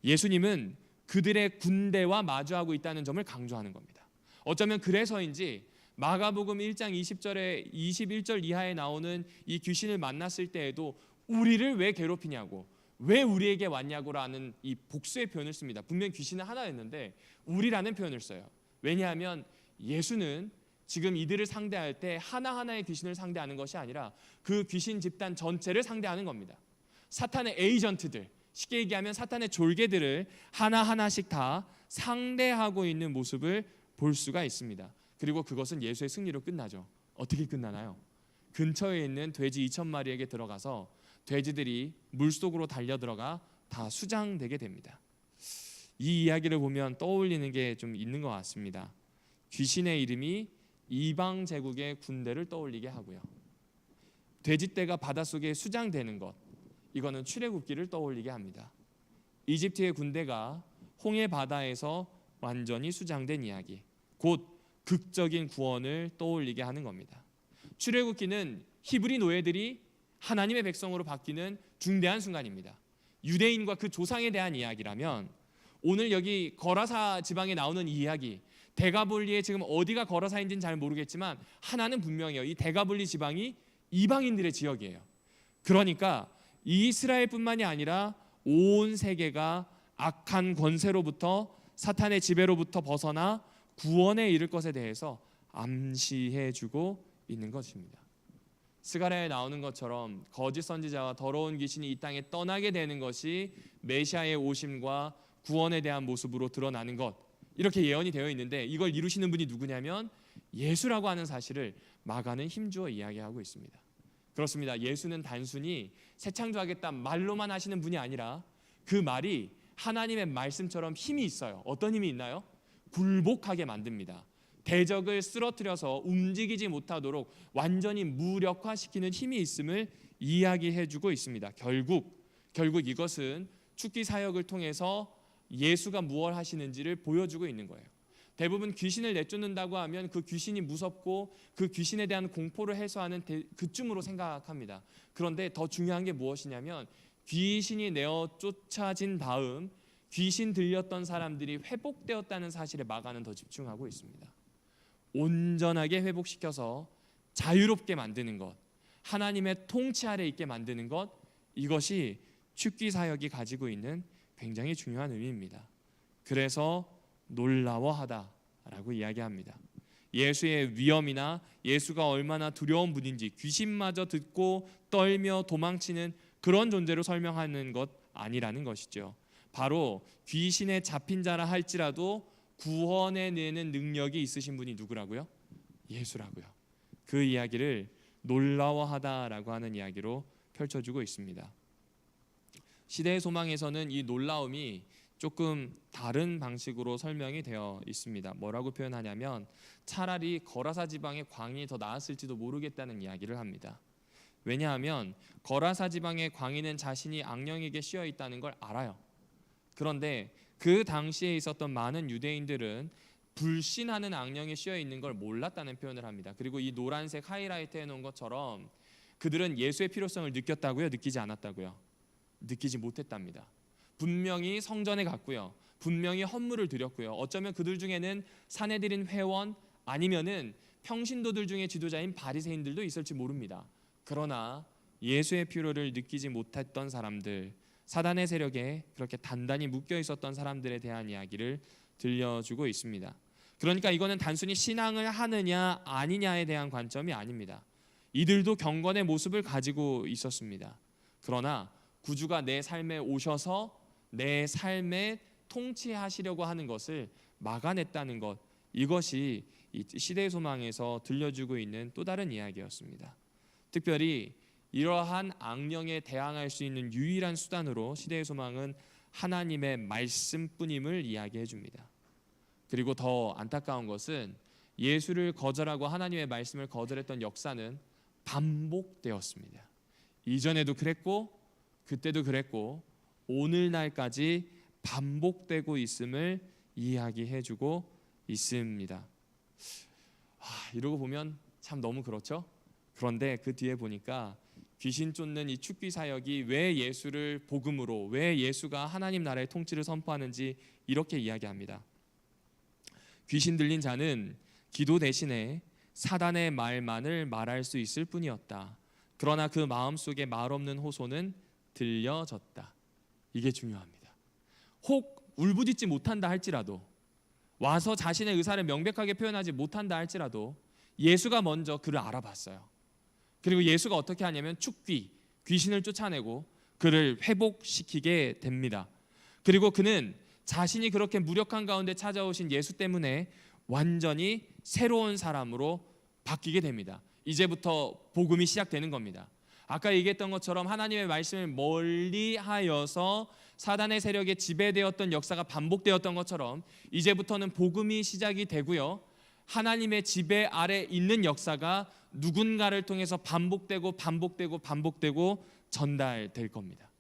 예수님은 그들의 군대와 마주하고 있다는 점을 강조하는 겁니다. 어쩌면 그래서인지 마가복음 1장 20절에 21절 이하에 나오는 이 귀신을 만났을 때에도 우리를 왜 괴롭히냐고, 왜 우리에게 왔냐고라는 이 복수의 표현을 씁니다. 분명 귀신은 하나였는데 우리라는 표현을 써요. 왜냐하면 예수는 지금 이들을 상대할 때 하나하나의 귀신을 상대하는 것이 아니라 그 귀신 집단 전체를 상대하는 겁니다. 사탄의 에이전트들, 쉽게 얘기하면 사탄의 졸개들을 하나하나씩 다 상대하고 있는 모습을 볼 수가 있습니다. 그리고 그것은 예수의 승리로 끝나죠. 어떻게 끝나나요? 근처에 있는 돼지 2,000마리에게 들어가서 돼지들이 물속으로 달려들어가 다 수장되게 됩니다. 이 이야기를 보면 떠올리는 게 좀 있는 것 같습니다. 귀신의 이름이 이방 제국의 군대를 떠올리게 하고요, 돼지떼가 바닷속에 수장되는 것, 이거는 출애굽기를 떠올리게 합니다. 이집트의 군대가 홍해 바다에서 완전히 수장된 이야기, 곧 극적인 구원을 떠올리게 하는 겁니다. 출애굽기는 히브리 노예들이 하나님의 백성으로 바뀌는 중대한 순간입니다. 유대인과 그 조상에 대한 이야기라면 오늘 여기 거라사 지방에 나오는 이 이야기, 데가볼리의 지금 어디가 거라사인지는 잘 모르겠지만 하나는 분명해요. 이 데가볼리 지방이 이방인들의 지역이에요. 그러니까 이스라엘뿐만이 아니라 온 세계가 악한 권세로부터, 사탄의 지배로부터 벗어나 구원에 이를 것에 대해서 암시해주고 있는 것입니다. 스가랴에 나오는 것처럼 거짓 선지자와 더러운 귀신이 이 땅에 떠나게 되는 것이 메시아의 오심과 구원에 대한 모습으로 드러나는 것, 이렇게 예언이 되어 있는데 이걸 이루시는 분이 누구냐면 예수라고 하는 사실을 마가는 힘주어 이야기하고 있습니다. 그렇습니다. 예수는 단순히 새 창조하겠다 말로만 하시는 분이 아니라 그 말이 하나님의 말씀처럼 힘이 있어요. 어떤 힘이 있나요? 굴복하게 만듭니다. 대적을 쓰러뜨려서 움직이지 못하도록 완전히 무력화시키는 힘이 있음을 이야기해주고 있습니다. 결국 이것은 축기 사역을 통해서 예수가 무엇을 하시는지를 보여주고 있는 거예요. 대부분 귀신을 내쫓는다고 하면 그 귀신이 무섭고 그 귀신에 대한 공포를 해소하는 그쯤으로 생각합니다. 그런데 더 중요한 게 무엇이냐면 귀신이 내어 쫓아진 다음 귀신 들렸던 사람들이 회복되었다는 사실에 마가는 더 집중하고 있습니다. 온전하게 회복시켜서 자유롭게 만드는 것, 하나님의 통치 아래 있게 만드는 것, 이것이 축기 사역이 가지고 있는 굉장히 중요한 의미입니다. 그래서 놀라워하다라고 이야기합니다. 예수의 위엄이나 예수가 얼마나 두려운 분인지 귀신마저 듣고 떨며 도망치는 그런 존재로 설명하는 것 아니라는 것이죠. 바로 귀신에 잡힌 자라 할지라도 구원해내는 능력이 있으신 분이 누구라고요? 예수라고요. 그 이야기를 놀라워하다라고 하는 이야기로 펼쳐주고 있습니다. 시대의 소망에서는 이 놀라움이 조금 다른 방식으로 설명이 되어 있습니다. 뭐라고 표현하냐면 차라리 거라사 지방의 광인이 더 나았을지도 모르겠다는 이야기를 합니다. 왜냐하면 거라사 지방의 광인은 자신이 악령에게 씌어 있다는 걸 알아요. 그런데 그 당시에 있었던 많은 유대인들은 불신하는 악령에 씌어 있는 걸 몰랐다는 표현을 합니다. 그리고 이 노란색 하이라이트 해놓은 것처럼 그들은 예수의 필요성을 느꼈다고요? 느끼지 않았다고요? 느끼지 못했답니다. 분명히 성전에 갔고요, 분명히 헌물을 드렸고요, 어쩌면 그들 중에는 사내들인 회원 아니면은 평신도들 중에 지도자인 바리새인들도 있을지 모릅니다. 그러나 예수의 필요를 느끼지 못했던 사람들, 사단의 세력에 그렇게 단단히 묶여 있었던 사람들에 대한 이야기를 들려주고 있습니다. 그러니까 이거는 단순히 신앙을 하느냐 아니냐에 대한 관점이 아닙니다. 이들도 경건의 모습을 가지고 있었습니다. 그러나 구주가 내 삶에 오셔서 내 삶에 통치하시려고 하는 것을 막아냈다는 것, 이것이 이 시대의 소망에서 들려주고 있는 또 다른 이야기였습니다. 특별히 이러한 악령에 대항할 수 있는 유일한 수단으로 시대의 소망은 하나님의 말씀뿐임을 이야기해 줍니다. 그리고 더 안타까운 것은 예수를 거절하고 하나님의 말씀을 거절했던 역사는 반복되었습니다. 이전에도 그랬고 그때도 그랬고 오늘날까지 반복되고 있음을 이야기해주고 있습니다. 이러고 보면 참 너무 그렇죠? 그런데 그 뒤에 보니까 귀신 쫓는 이 축귀 사역이 왜 예수를 복음으로, 왜 예수가 하나님 나라의 통치를 선포하는지 이렇게 이야기합니다. 귀신 들린 자는 기도 대신에 사단의 말만을 말할 수 있을 뿐이었다. 그러나 그 마음속에 말없는 호소는 들려졌다. 이게 중요합니다. 혹 울부짖지 못한다 할지라도, 와서 자신의 의사를 명백하게 표현하지 못한다 할지라도 예수가 먼저 그를 알아봤어요. 그리고 예수가 어떻게 하냐면 축귀, 귀신을 쫓아내고 그를 회복시키게 됩니다. 그리고 그는 자신이 그렇게 무력한 가운데 찾아오신 예수 때문에 완전히 새로운 사람으로 바뀌게 됩니다. 이제부터 복음이 시작되는 겁니다. 아까 얘기했던 것처럼 하나님의 말씀을 멀리하여서 사단의 세력에 지배되었던 역사가 반복되었던 것처럼 이제부터는 복음이 시작이 되고요, 하나님의 지배 아래 있는 역사가 누군가를 통해서 반복되고 전달될 겁니다.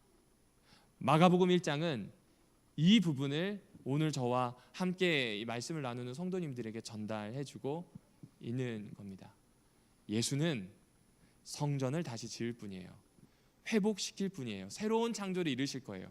마가복음 1장은 이 부분을 오늘 저와 함께 이 말씀을 나누는 성도님들에게 전달해주고 있는 겁니다. 예수는 성전을 다시 지을 뿐이에요. 회복시킬 뿐이에요. 새로운 창조를 이루실 거예요.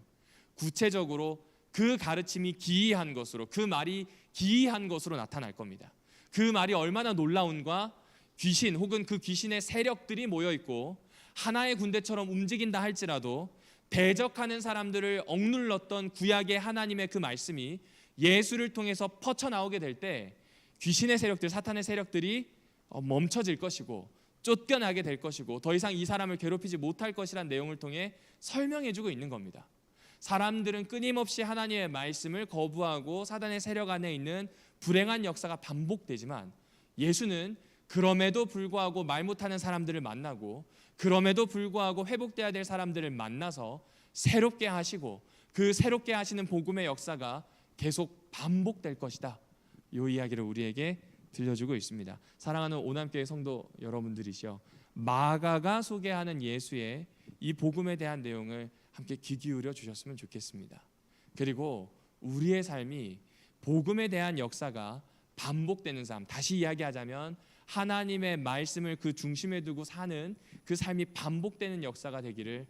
구체적으로 그 가르침이 기이한 것으로, 그 말이 기이한 것으로 나타날 겁니다. 그 말이 얼마나 놀라운가, 귀신 혹은 그 귀신의 세력들이 모여있고 하나의 군대처럼 움직인다 할지라도 대적하는 사람들을 억눌렀던 구약의 하나님의 그 말씀이 예수를 통해서 퍼쳐나오게 될 때 귀신의 세력들, 사탄의 세력들이 멈춰질 것이고 쫓겨나게 될 것이고 더 이상 이 사람을 괴롭히지 못할 것이란 내용을 통해 설명해주고 있는 겁니다. 사람들은 끊임없이 하나님의 말씀을 거부하고 사단의 세력 안에 있는 불행한 역사가 반복되지만 예수는 그럼에도 불구하고 말 못하는 사람들을 만나고 그럼에도 불구하고 회복돼야 될 사람들을 만나서 새롭게 하시고 그 새롭게 하시는 복음의 역사가 계속 반복될 것이다. 이 이야기를 우리에게 들려주고 있습니다. 사랑하는 오남교회 성도 여러분들이시여, 마가가 소개하는 예수의 이 복음에 대한 내용을 함께 귀 기울여 주셨으면 좋겠습니다. 그리고 우리의 삶이 복음에 대한 역사가 반복되는 삶, 다시 이야기하자면 하나님의 말씀을 그 중심에 두고 사는 그 삶이 반복되는 역사가 되기를